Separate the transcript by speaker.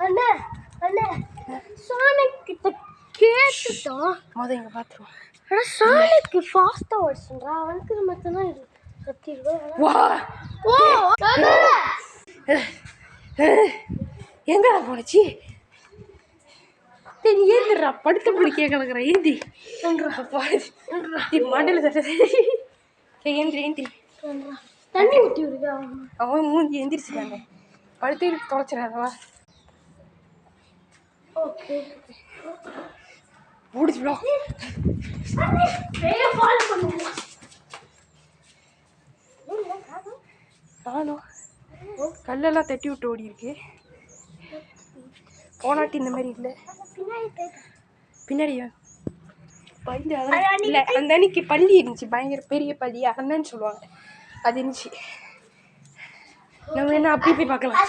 Speaker 1: அண்ணே அண்ணே சானிக் கிட்ட கேட்டுட்டோம்.
Speaker 2: இங்கே பார்த்துருவோம்.
Speaker 1: ஆனால் சானிக்கு ஃபாஸ்ட்டாக ஓடிச்சுன்றா. அவனுக்கு மட்டும் தான்
Speaker 2: வா
Speaker 1: ஓ
Speaker 2: எங்கடா போனச்சு? நீ ஏந்திரா, படுத்த பிடிக்க கிடக்குற. ஏந்தி மண்டல தட்டது. ஏந்திரி
Speaker 1: தண்ணி ஊற்றி விடுங்க.
Speaker 2: அவன் மூஞ்சி எந்திரிச்சுட்டாங்க. படுத்து தொலைச்சிடாதவா?
Speaker 1: ஓகே
Speaker 2: ஓடிச்சுடா. நானும் கல்லெல்லாம் தட்டி விட்டு ஓடி இருக்கு. போனாட்டி இந்த மாதிரி இல்லை. பின்னாடியா பள்ளி? இல்லை, அந்த அன்னைக்கு பள்ளி இருந்துச்சு, பயங்கர பெரிய பள்ளி, அறந்தான்னு சொல்லுவாங்க, அது இருந்துச்சு. நம்ம என்ன அப்படி போய் பார்க்கலாம்.